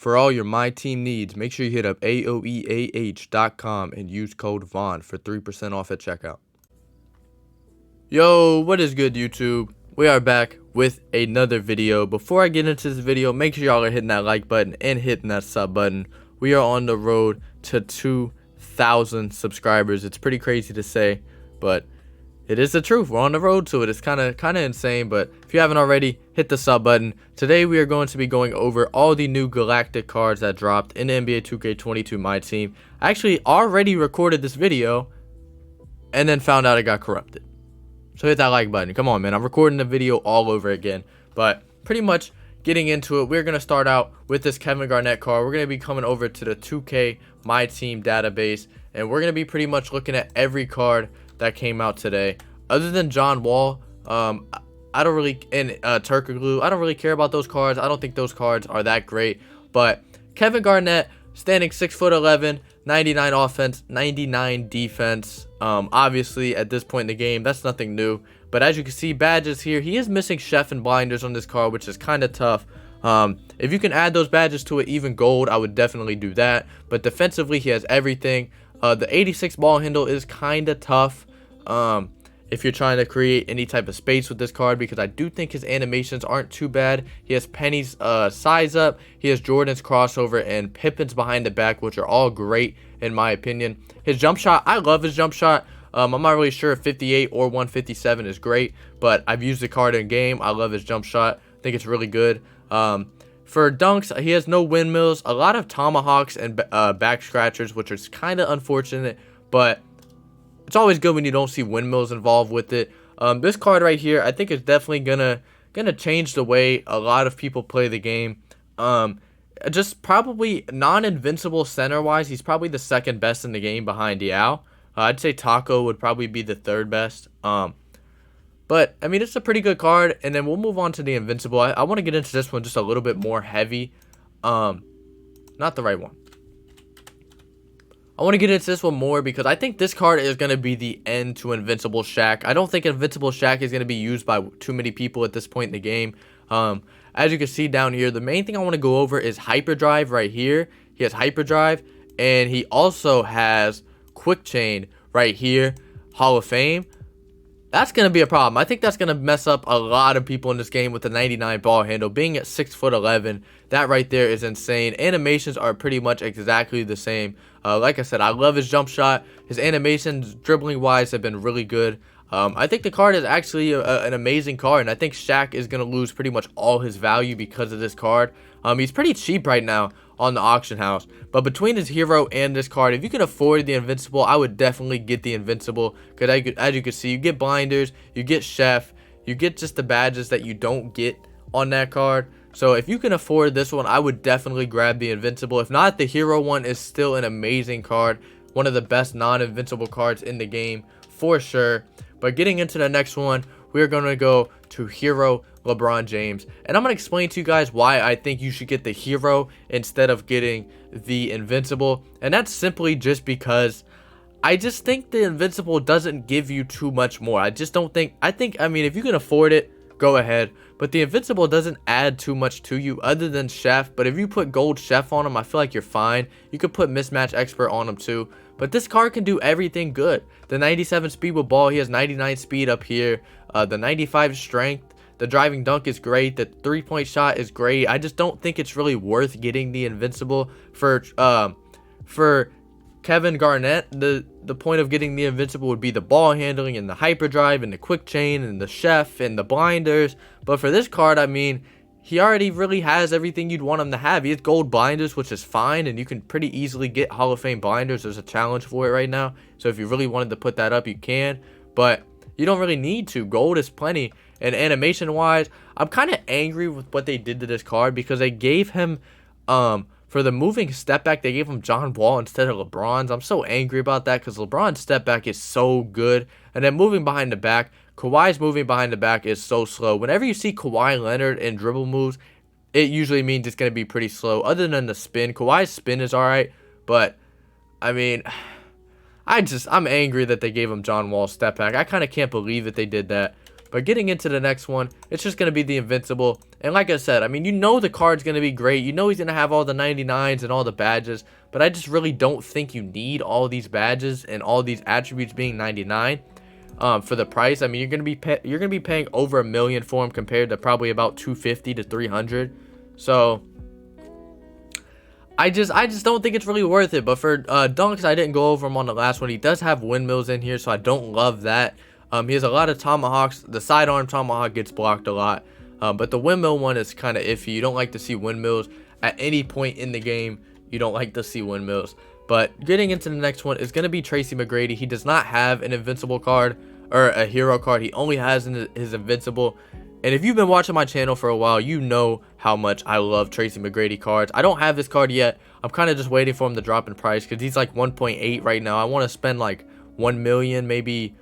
For all your My Team needs, make sure you hit up aoeah.com and use code VON for 3% off at checkout. Yo, what is good, YouTube? We are back with another video. Before I get into this video, make sure y'all are hitting that like button and hitting that sub button. We are on the road to 2,000 subscribers. It's pretty crazy to say, but it is the truth. We're on the road to it. It's kind of insane, but if you haven't already, hit the sub button. Today we are going to be going over all the new Galactic cards that dropped in the NBA 2k22 Myteam. I actually already recorded this video and then found out it got corrupted. So hit that like button. Come on, man. I'm recording the video all over again. But pretty much getting into it, we're going to start out with this Kevin Garnett card. We're going to be coming over to the 2k Myteam database, and we're going to be pretty much looking at every card that came out today. Other than John Wall, I don't really, and Turkoglu, I don't really care about those cards. I don't think those cards are that great. But Kevin Garnett, standing 6'11", 99 offense, 99 defense. Obviously at this point in the game, that's nothing new. But as you can see, badges here, he is missing chef and blinders on this card, which is kind of tough. If you can add those badges to it, even gold, I would definitely do that. But defensively, he has everything. The 86 ball handle is kind of tough if you're trying to create any type of space with this card, because I do think his animations aren't too bad. He has Penny's size up, he has Jordan's crossover, and Pippen's behind the back, which are all great in my opinion. His jump shot, I love his jump shot. I'm not really sure if 58 or 157 is great, but I've used the card in game. I love his jump shot. I think it's really good. For dunks, he has no windmills, a lot of tomahawks and back scratchers, which is kind of unfortunate, but it's always good when you don't see windmills involved with it. This card right here, I think is definitely gonna change the way a lot of people play the game. Just probably non-invincible center-wise, he's probably the second best in the game behind Yao. I'd say Taco would probably be the third best. But, I mean, it's a pretty good card. And then we'll move on to the Invincible. I want to get into this one just a little bit more heavy. Not the right one. I want to get into this one more because I think this card is going to be the end to Invincible Shaq. I don't think Invincible Shaq is going to be used by too many people at this point in the game. As you can see down here, the main thing I want to go over is Hyperdrive right here. He has Hyperdrive, and he also has Quick Chain right here, Hall of Fame. That's going to be a problem. I think that's going to mess up a lot of people in this game with the 99 ball handle. Being at 6'11", that right there is insane. Animations are pretty much exactly the same. Like I said, I love his jump shot. His animations, dribbling-wise, have been really good. I think the card is actually an amazing card, and I think Shaq is going to lose pretty much all his value because of this card. He's pretty cheap right now on the auction house, but between his hero and this card, if you can afford the Invincible, I would definitely get the Invincible, because as you can see, you get blinders, you get chef, you get just the badges that you don't get on that card. So if you can afford this one, I would definitely grab the Invincible. If not, the hero one is still an amazing card, one of the best non-invincible cards in the game for sure. But getting into the next one, we're going to go to Hero LeBron James. And I'm going to explain to you guys why I think you should get the Hero instead of getting the Invincible. And that's simply just because I just think the Invincible doesn't give you too much more. I just don't think, I mean, if you can afford it, go ahead. But the Invincible doesn't add too much to you other than Chef. But if you put Gold Chef on him, I feel like you're fine. You could put Mismatch Expert on him too. But this card can do everything good. The 97 speed with ball, he has 99 speed up here. The 95 strength, the driving dunk is great. The three-point shot is great. I just don't think it's really worth getting the Invincible for Kevin Garnett. The point of getting the Invincible would be the ball handling and the hyperdrive and the quick chain and the chef and the blinders. But for this card, I mean, he already really has everything you'd want him to have. He has gold blinders, which is fine, and you can pretty easily get Hall of Fame blinders. There's a challenge for it right now, so if you really wanted to put that up, you can, but you don't really need to. Gold is plenty. And animation wise, I'm kind of angry with what they did to this card, because they gave him for the moving step back, they gave him John Wall instead of LeBron's. I'm so angry about that, because LeBron's step back is so good. And then moving behind the back, Kawhi's moving behind the back is so slow. Whenever you see Kawhi Leonard in dribble moves, it usually means it's going to be pretty slow. Other than the spin, Kawhi's spin is alright, but I mean, I'm angry that they gave him John Wall's step back. I kind of can't believe that they did that. But getting into the next one, it's just going to be the invincible. And like I said, I mean, you know the card's going to be great. You know he's going to have all the 99s and all the badges. But I just really don't think you need all these badges and all these attributes being 99 for the price. I mean, you're going to be paying over $1 million for him compared to probably about 250 to 300. So I just don't think it's really worth it. But for dunks, I didn't go over him on the last one. He does have windmills in here, so I don't love that. He has a lot of tomahawks. The sidearm tomahawk gets blocked a lot. But the windmill one is kind of iffy. You don't like to see windmills at any point in the game. You don't like to see windmills. But getting into the next one is going to be Tracy McGrady. He does not have an invincible card or a hero card. He only has his invincible. And if you've been watching my channel for a while, you know how much I love Tracy McGrady cards. I don't have this card yet. I'm kind of just waiting for him to drop in price because he's like 1.8 right now. I want to spend like 1 million, maybe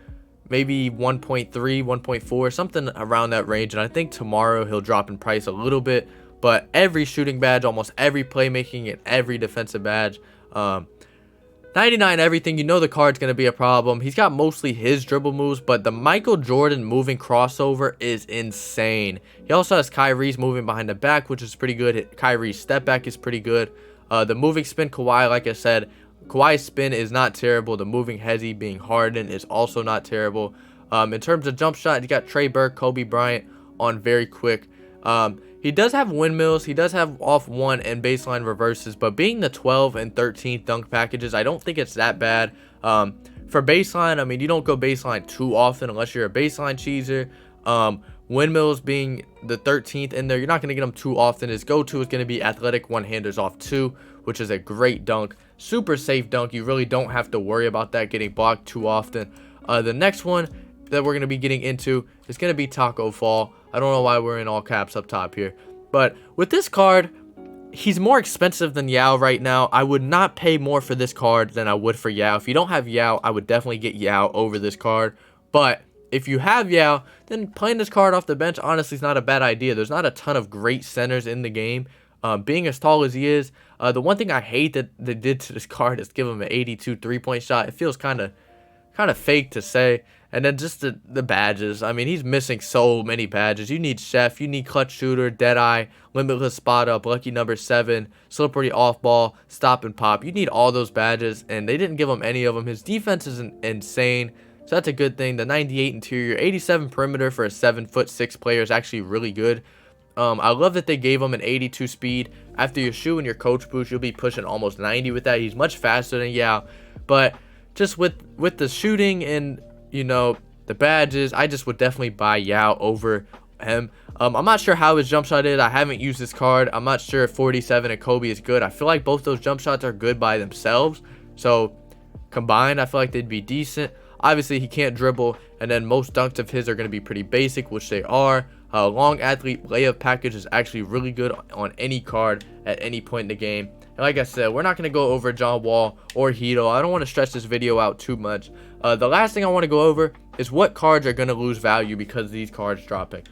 1.3, 1.4, something around that range. And I think tomorrow he'll drop in price a little bit. But every shooting badge, almost every playmaking, and every defensive badge, 99 everything, you know the card's going to be a problem. He's got mostly his dribble moves, but the Michael Jordan moving crossover is insane. He also has Kyrie's moving behind the back, which is pretty good. Kyrie's step back is pretty good. The moving spin Kawhi, like I said, Kawhi's spin is not terrible. The moving hezzy being Harden is also not terrible. In terms of jump shot, you got Trey Burke, Kobe Bryant on very quick. He does have windmills. He does have off one and baseline reverses, but being the 12 and 13th dunk packages, I don't think it's that bad. For baseline, I mean, you don't go baseline too often unless you're a baseline cheeser. Windmills being the 13th in there, you're not going to get them too often. His go-to is going to be athletic one-handers off two, which is a great dunk. Super safe dunk. You really don't have to worry about that getting blocked too often. The next one that we're going to be getting into is going to be Taco Fall. I don't know why we're in all caps up top here. But with this card, he's more expensive than Yao right now. I would not pay more for this card than I would for Yao. If you don't have Yao, I would definitely get Yao over this card. But if you have Yao, then playing this card off the bench honestly is not a bad idea. There's not a ton of great centers in the game. Being as tall as he is, the one thing I hate that they did to this card is give him an 82 three-point shot. It feels kind of fake to say. And then just the badges. I mean, he's missing so many badges. You need Chef, you need Clutch Shooter, Deadeye, Limitless Spot Up, Lucky Number 7, Slippery Off Ball, Stop and Pop. You need all those badges, and they didn't give him any of them. His defense is insane, so that's a good thing. The 98 interior, 87 perimeter for a 7'6" player is actually really good. I love that they gave him an 82 speed. After your shoe and your coach boost, you'll be pushing almost 90 with that. He's much faster than Yao, but just with the shooting and the badges, I just would definitely buy Yao over him. I'm not sure how his jump shot is. I haven't used this card. I'm not sure if 47 and Kobe is good. I feel like both those jump shots are good by themselves. So combined, I feel like they'd be decent. Obviously, he can't dribble, and then most dunks of his are going to be pretty basic, which they are. Long athlete layup package is actually really good on any card at any point in the game. And like I said, we're not going to go over John Wall or Hito. I don't want to stretch this video out too much. The last thing I want to go over is what cards are going to lose value because of these cards dropping.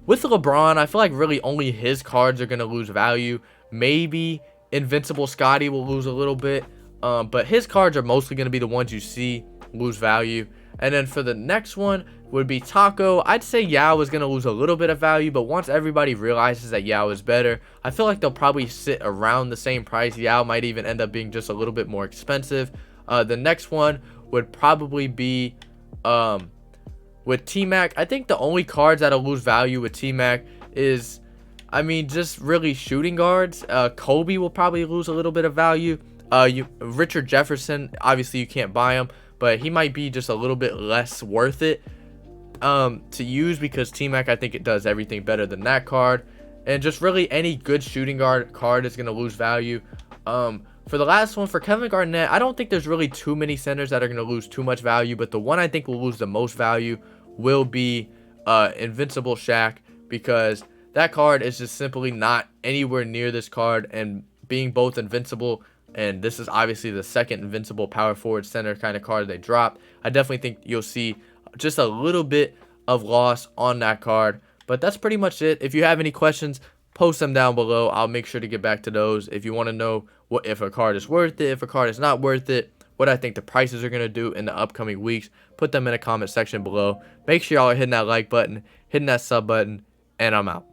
With LeBron, I feel like really only his cards are going to lose value. Maybe Invincible Scotty will lose a little bit. But his cards are mostly going to be the ones you see lose value. And then for the next one would be Taco. I'd say Yao is going to lose a little bit of value, but once everybody realizes that Yao is better, I feel like they'll probably sit around the same price. Yao might even end up being just a little bit more expensive. The next one would probably be with T-Mac. I think the only cards that'll lose value with T-Mac is, I mean, just really shooting guards. Kobe will probably lose a little bit of value. Richard Jefferson, obviously you can't buy him, but he might be just a little bit less worth it to use because T-Mac, I think it does everything better than that card. And just really any good shooting guard card is going to lose value. For the last one, for Kevin Garnett, I don't think there's really too many centers that are going to lose too much value, but the one I think will lose the most value will be Invincible Shaq, because that card is just simply not anywhere near this card, and being both invincible, and this is obviously the second invincible power forward center kind of card they dropped, I definitely think you'll see just a little bit of loss on that card. But that's pretty much it. If you have any questions, post them down below. I'll make sure to get back to those. If you want to know if a card is worth it, if a card is not worth it, what I think the prices are going to do in the upcoming weeks. Put them in the comment section below. Make sure y'all are hitting that like button, hitting that sub button, and I'm out.